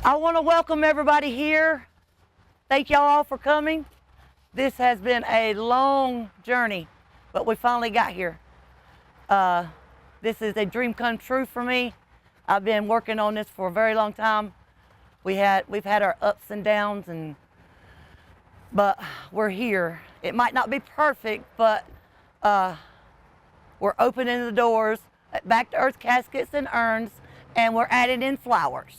I want to welcome everybody here. Thank y'all all for coming. This has been a long journey, but we finally got here. This is a dream come true for me. I've been working on this for a very long time. We've had our ups and downs, but we're here. It might not be perfect, but we're opening the doors back to Earth Caskets and Urns, and we're adding in flowers.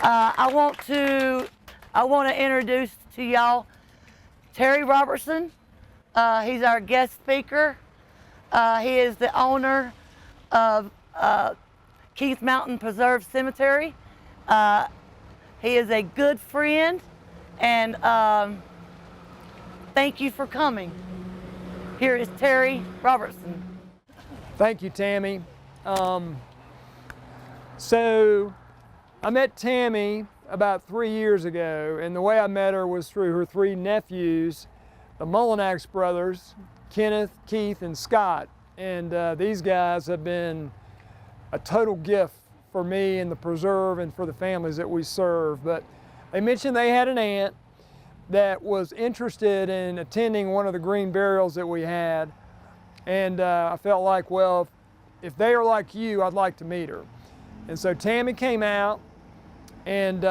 I want to introduce to y'all Terry Robertson. He's our guest speaker. He is the owner of Keith Mountain Preserve Cemetery. He is a good friend, and thank you for coming. Here is Terry Robertson. Thank you, Tammy. So I met Tammy about 3 years ago, and the way I met her was through her three nephews, the Mullinax brothers, Kenneth, Keith, and Scott. And these guys have been a total gift for me and the preserve and for the families that we serve. But they mentioned they had an aunt that was interested in attending one of the green burials that we had. And I felt like, well, if they are like you, I'd like to meet her. And so Tammy came out and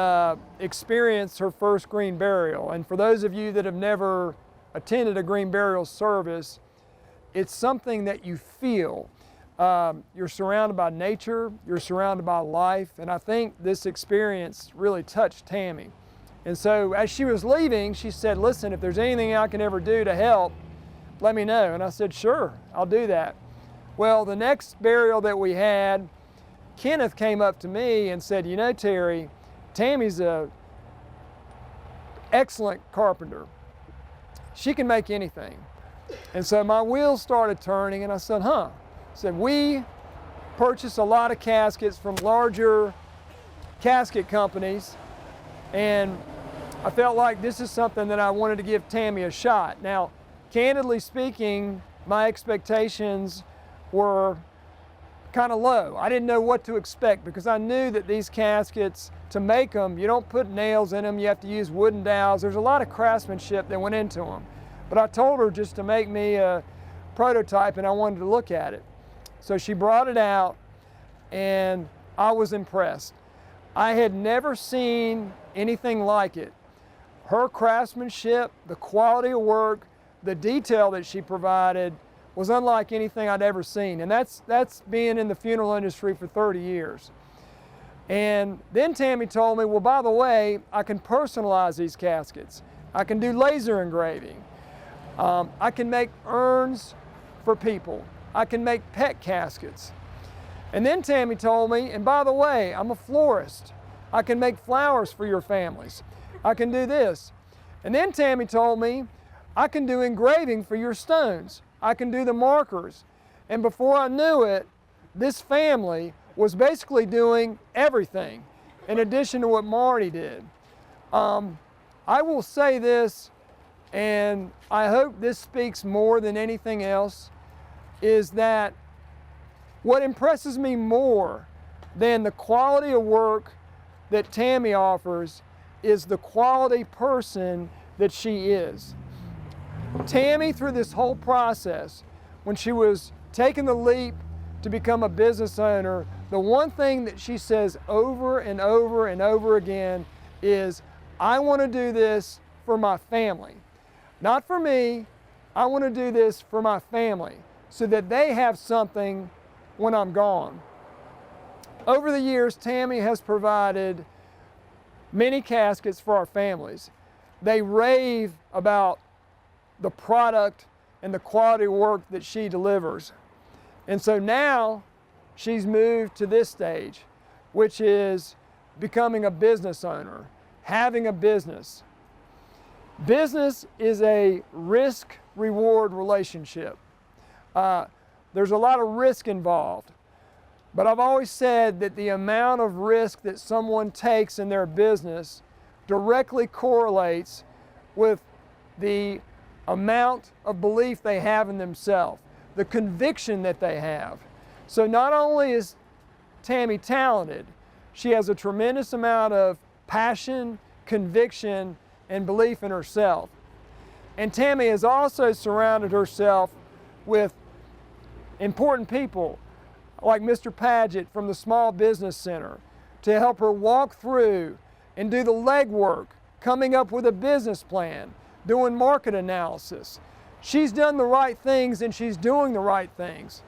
experienced her first green burial. And for those of you that have never attended a green burial service, it's something that you feel. You're surrounded by nature, you're surrounded by life, and I think this experience really touched Tammy. And so as she was leaving, she said, listen, if there's anything I can ever do to help, let me know. And I said, sure, I'll do that. Well, the next burial that we had, Kenneth came up to me and said, you know, Terry, Tammy's an excellent carpenter. She can make anything. And so my wheels started turning, and I said, I said, we purchase a lot of caskets from larger casket companies, and I felt like this is something that I wanted to give Tammy a shot. Now, candidly speaking, my expectations were kind of low. I didn't know what to expect because I knew that these caskets, to make them, you don't put nails in them, you have to use wooden dowels. There's a lot of craftsmanship that went into them. But I told her just to make me a prototype, and I wanted to look at it. So she brought it out, and I was impressed. I had never seen anything like it. Her craftsmanship, the quality of work, the detail that she provided was unlike anything I'd ever seen. And that's being in the funeral industry for 30 years. And then Tammy told me, well, by the way, I can personalize these caskets. I can do laser engraving. I can make urns for people. I can make pet caskets. And then Tammy told me, and by the way, I'm a florist. I can make flowers for your families. I can do this. And then Tammy told me, I can do engraving for your stones. I can do the markers. And before I knew it, this family was basically doing everything in addition to what Marty did. I will say this, and I hope this speaks more than anything else, is that what impresses me more than the quality of work that Tammy offers is the quality person that she is. Tammy, through this whole process, when she was taking the leap to become a business owner, the one thing that she says over and over and over again is, I want to do this for my family. Not for me, I want to do this for my family so that they have something when I'm gone. Over the years, Tammy has provided many caskets for our families. They rave about the product and the quality of work that she delivers. And so now she's moved to this stage, which is becoming a business owner, having a business. Business is a risk-reward relationship. There's a lot of risk involved, but I've always said that the amount of risk that someone takes in their business directly correlates with the amount of belief they have in themselves, the conviction that they have. So not only is Tammy talented, She has a tremendous amount of passion, conviction, and belief in herself. And Tammy has also surrounded herself with important people like Mr. Paget from the Small Business Center to help her walk through and do the legwork, coming up with a business plan, doing market analysis. She's done the right things and she's doing the right things.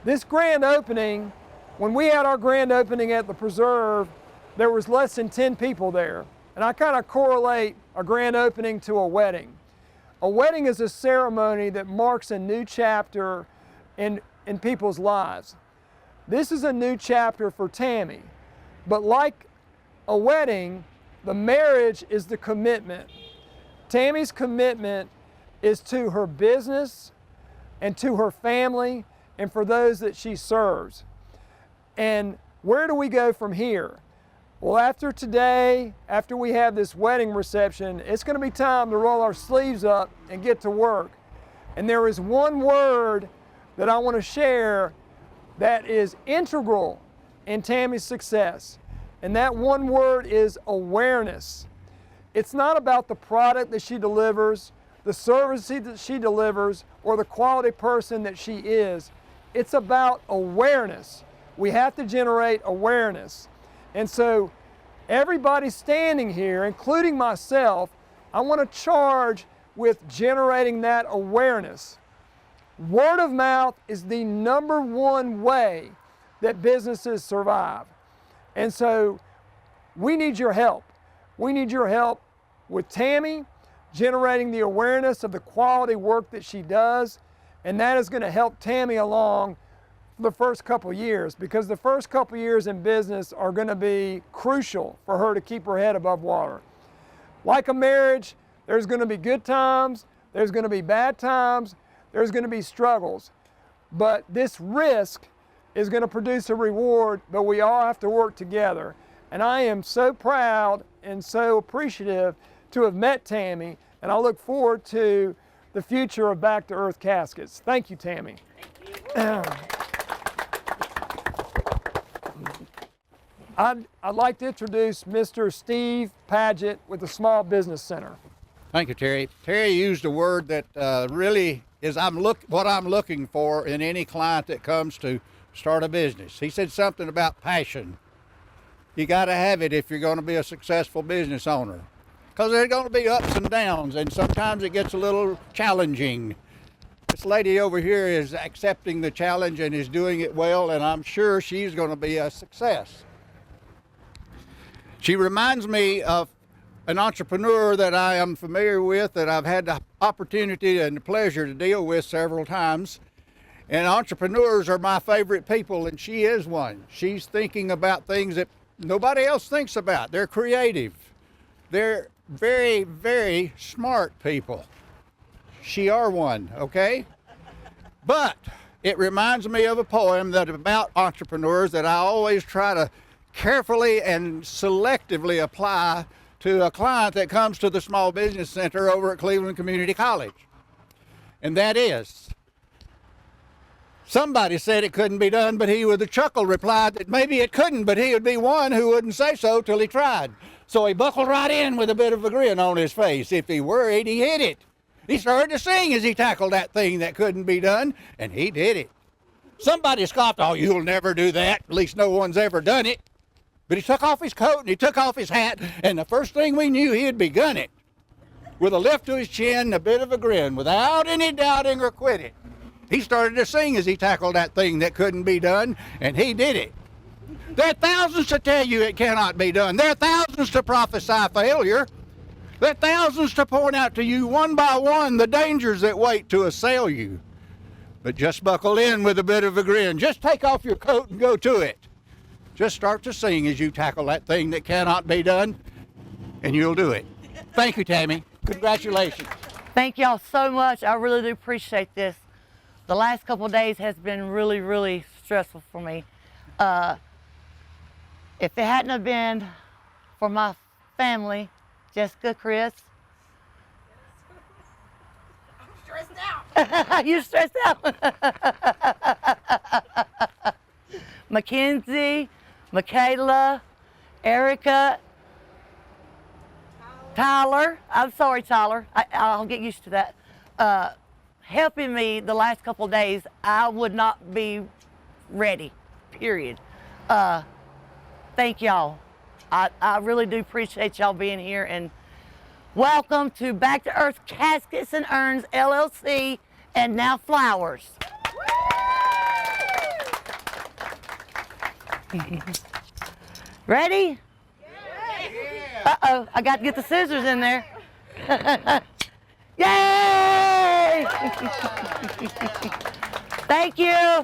This grand opening, when we had our grand opening at the Preserve, there was less than 10 people there. And I kind of correlate a grand opening to a wedding. A wedding is a ceremony that marks a new chapter in people's lives. This is a new chapter for Tammy. But like a wedding, the marriage is the commitment. Tammy's commitment is to her business and to her family and for those that she serves. And where do we go from here? Well, after today, after we have this wedding reception, it's going to be time to roll our sleeves up and get to work. And there is one word that I want to share that is integral in Tammy's success. And that one word is awareness. It's not about the product that she delivers, the service that she delivers, or the quality person that she is. It's about awareness. We have to generate awareness. And so everybody standing here, including myself, I want to charge with generating that awareness. Word of mouth is the #1 way that businesses survive. And so we need your help. We need your help with Tammy, generating the awareness of the quality work that she does, and that is going to help Tammy along for the first couple years, because the first couple years in business are going to be crucial for her to keep her head above water. Like a marriage, there's going to be good times, there's going to be bad times, there's going to be struggles, but this risk is going to produce a reward, but we all have to work together. And I am so proud and so appreciative to have met Tammy, and I look forward to the future of Back to Earth Caskets. Thank you, Tammy. Thank you. I'd like to introduce Mr. Steve Paget with the Small Business Center. Thank you, Terry. Terry used a word that really is what I'm looking for in any client that comes to start a business. He said something about passion. You got to have it if you're going to be a successful business owner, because there's going to be ups and downs, and sometimes it gets a little challenging. This lady over here is accepting the challenge and is doing it well, and I'm sure she's going to be a success. She reminds me of an entrepreneur that I am familiar with, that I've had the opportunity and the pleasure to deal with several times. And entrepreneurs are my favorite people, and she is one. She's thinking about things that nobody else thinks about. They're creative. They're very, very smart people. She are one, okay? But it reminds me of a poem that about entrepreneurs that I always try to carefully and selectively apply to a client that comes to the Small Business Center over at Cleveland Community College. And that is, somebody said it couldn't be done, but he with a chuckle replied that maybe it couldn't, but he would be one who wouldn't say so till he tried. So he buckled right in with a bit of a grin on his face. If he worried, he hit it. He started to sing as he tackled that thing that couldn't be done, and he did it. Somebody scoffed, "Oh, you'll never do that. At least no one's ever done it." But he took off his coat and he took off his hat, and the first thing we knew, he had begun it. With a lift to his chin, a bit of a grin, without any doubting or quitting. He started to sing as he tackled that thing that couldn't be done, and he did it. There are thousands to tell you it cannot be done. There are thousands to prophesy failure. There are thousands to point out to you one by one the dangers that wait to assail you. But just buckle in with a bit of a grin. Just take off your coat and go to it. Just start to sing as you tackle that thing that cannot be done, and you'll do it. Thank you, Tammy. Congratulations. Thank y'all so much. I really do appreciate this. The last couple of days has been really, really stressful for me. If it hadn't have been for my family, Jessica, Chris. I'm stressed out. You're stressed out. Mackenzie, Michaela, Erica, Tyler, I'm sorry, Tyler, I'll get used to that, helping me the last couple of days. I would not be ready, period. Thank y'all. I really do appreciate y'all being here, and welcome to Back to Earth Caskets and Urns, LLC, and now Flowers. Ready? Uh-oh, I got to get the scissors in there. Yay! Thank you.